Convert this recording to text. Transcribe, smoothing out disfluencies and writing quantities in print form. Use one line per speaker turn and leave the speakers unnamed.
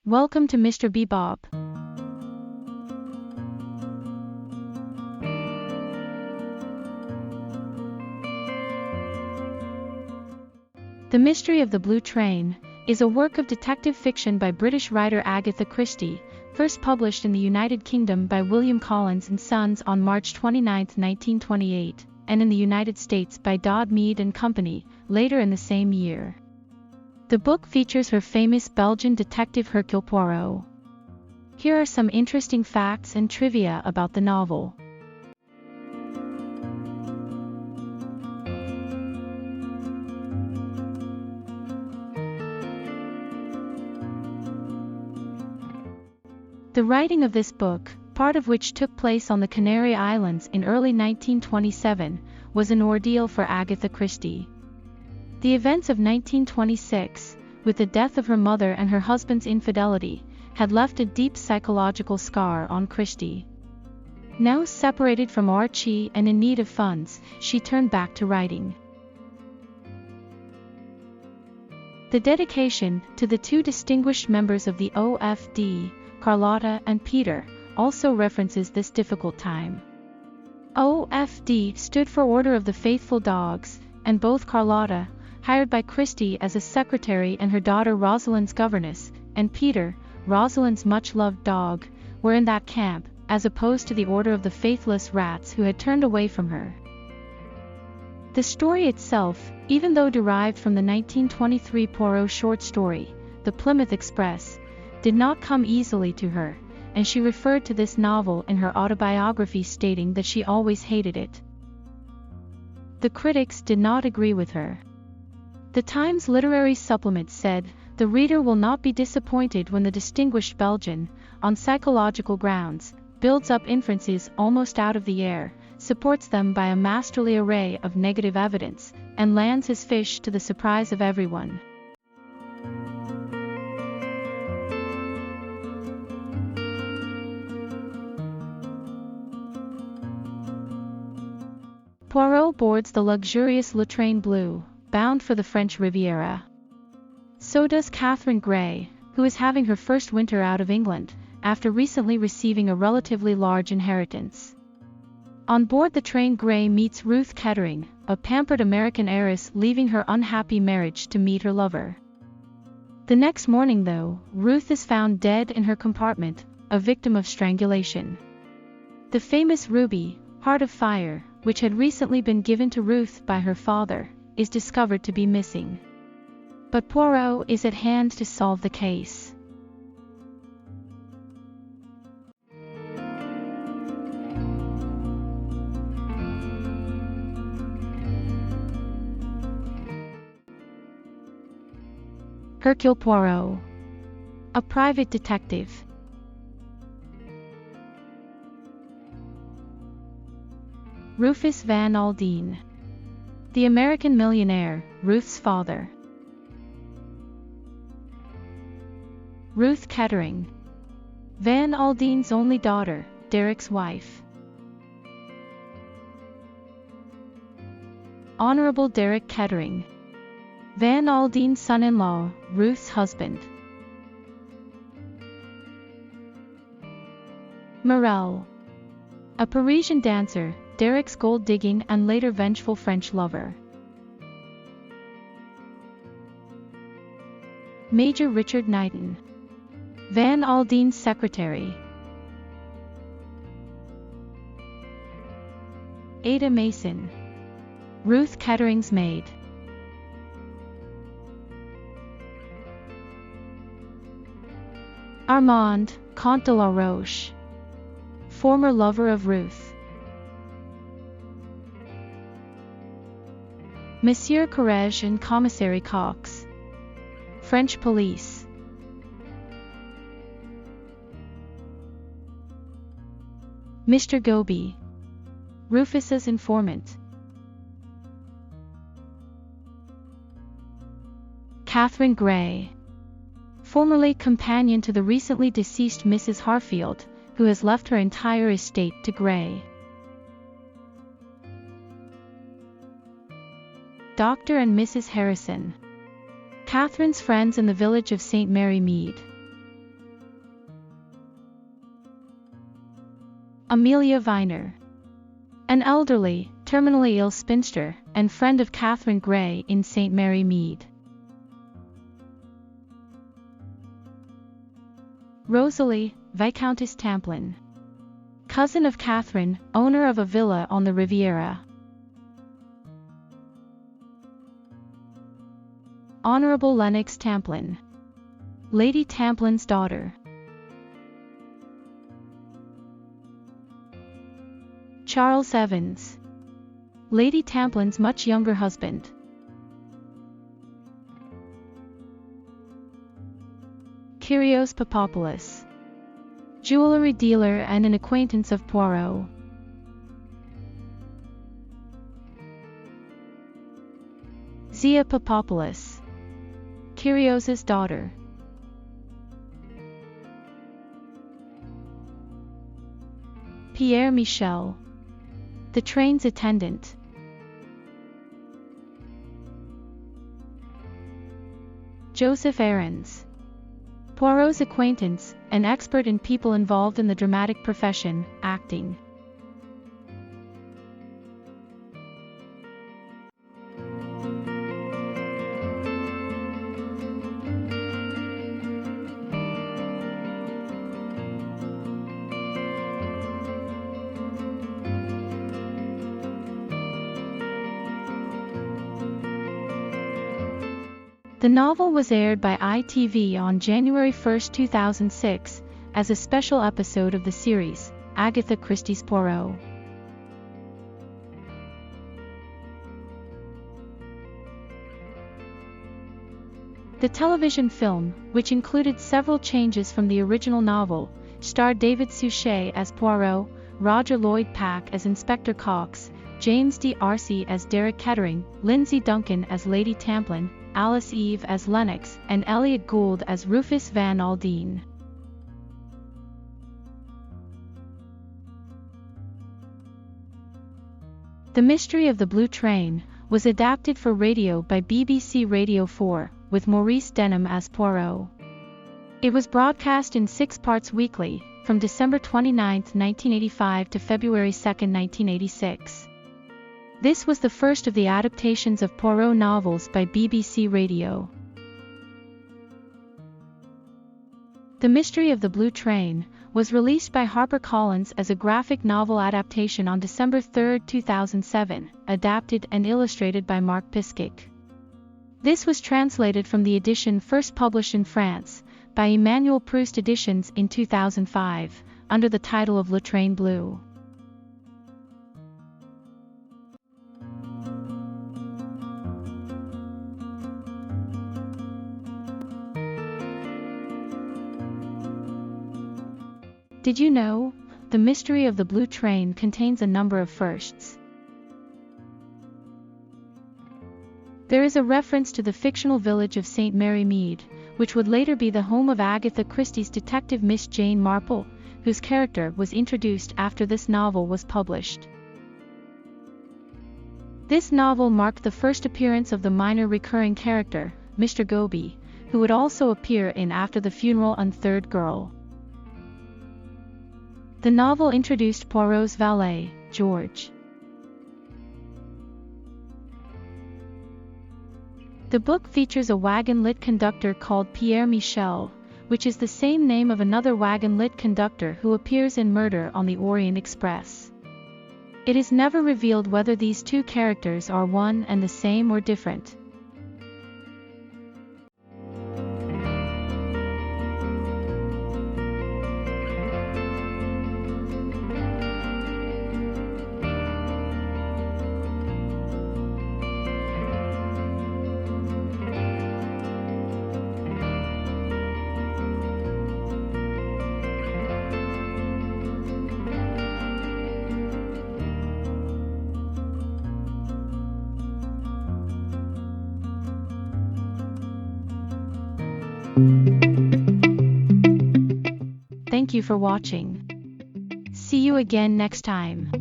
Welcome to Mr. Beebop. The Mystery of the Blue Train is a work of detective fiction by British writer Agatha Christie, first published in the United Kingdom by William Collins and Sons on March 29, 1928, and in the United States by Dodd, Mead and Company, later in the same year. The book features her famous Belgian detective Hercule Poirot. Here are some interesting facts and trivia about the novel. The writing of this book, part of which took place on the Canary Islands in early 1927, was an ordeal for Agatha Christie. The events of 1926, with the death of her mother and her husband's infidelity, had left a deep psychological scar on Christie. Now separated from Archie and in need of funds, she turned back to writing. The dedication to the two distinguished members of the OFD, Carlotta and Peter, also references this difficult time. OFD stood for Order of the Faithful Dogs, and both Carlotta, hired by Christie as a secretary and her daughter Rosalind's governess, and Peter, Rosalind's much-loved dog, were in that camp, as opposed to the Order of the Faithless Rats who had turned away from her. The story itself, even though derived from the 1923 Poirot short story, The Plymouth Express, did not come easily to her, and she referred to this novel in her autobiography, stating that she always hated it. The critics did not agree with her. The Times Literary Supplement said, "The reader will not be disappointed when the distinguished Belgian, on psychological grounds, builds up inferences almost out of the air, supports them by a masterly array of negative evidence, and lands his fish to the surprise of everyone." Poirot boards the luxurious Le Train Bleu, bound for the French Riviera. So does Catherine Grey, who is having her first winter out of England, after recently receiving a relatively large inheritance. On board the train, Grey meets Ruth Kettering, a pampered American heiress leaving her unhappy marriage to meet her lover. The next morning, though, Ruth is found dead in her compartment, a victim of strangulation. The famous ruby, Heart of Fire, which had recently been given to Ruth by her father, is discovered to be missing. But Poirot is at hand to solve the case. Hercule Poirot, a private detective. Rufus Van Aldine, the American millionaire, Ruth's father. Ruth Kettering, Van Aldine's only daughter, Derek's wife. Honorable Derek Kettering, Van Aldine's son-in-law, Ruth's husband. Morel, a Parisian dancer, Derek's gold-digging and later vengeful French lover. Major Richard Knighton, Van Aldine's secretary. Ada Mason, Ruth Kettering's maid. Armand, Comte de la Roche, former lover of Ruth. Monsieur Courage and Commissary Cox, French police. Mr. Goby, Rufus's informant. Catherine Grey, formerly companion to the recently deceased Mrs. Harfield, who has left her entire estate to Grey. Dr. and Mrs. Harrison, Catherine's friends in the village of St. Mary Mead. Amelia Viner. An elderly, terminally ill spinster, and friend of Catherine Grey in St. Mary Mead. Rosalie, Viscountess Tamplin. Cousin of Catherine, owner of a villa on the Riviera. Honorable Lennox Tamplin. Lady Tamplin's daughter. Charles Evans. Lady Tamplin's much younger husband. Kyrios Papopoulos. Jewelry dealer and an acquaintance of Poirot. Zia Papopoulos. Kyrios's daughter. Pierre Michel. The train's attendant. Joseph Aarons. Poirot's acquaintance, an expert in people involved in the dramatic profession, acting. The novel was aired by ITV on January 1, 2006, as a special episode of the series, Agatha Christie's Poirot. The television film, which included several changes from the original novel, starred David Suchet as Poirot, Roger Lloyd Pack as Inspector Cox, James D'Arcy as Derek Kettering, Lindsay Duncan as Lady Tamplin, Alice Eve as Lennox, and Elliot Gould as Rufus Van Aldine. The Mystery of the Blue Train was adapted for radio by BBC Radio 4, with Maurice Denham as Poirot. It was broadcast in 6 parts weekly, from December 29, 1985 to February 2, 1986. This was the first of the adaptations of Poirot novels by BBC Radio. The Mystery of the Blue Train was released by HarperCollins as a graphic novel adaptation on December 3, 2007, adapted and illustrated by Mark Piskick. This was translated from the edition first published in France, by Emmanuel Proust Editions in 2005, under the title of Le Train Bleu. Did you know? The Mystery of the Blue Train contains a number of firsts. There is a reference to the fictional village of St. Mary Mead, which would later be the home of Agatha Christie's detective Miss Jane Marple, whose character was introduced after this novel was published. This novel marked the first appearance of the minor recurring character, Mr. Goby, who would also appear in After the Funeral and Third Girl. The novel introduced Poirot's valet, George. The book features a wagon-lit conductor called Pierre Michel, which is the same name of another wagon-lit conductor who appears in Murder on the Orient Express. It is never revealed whether these two characters are one and the same or different. Thank you for watching. See you again next time.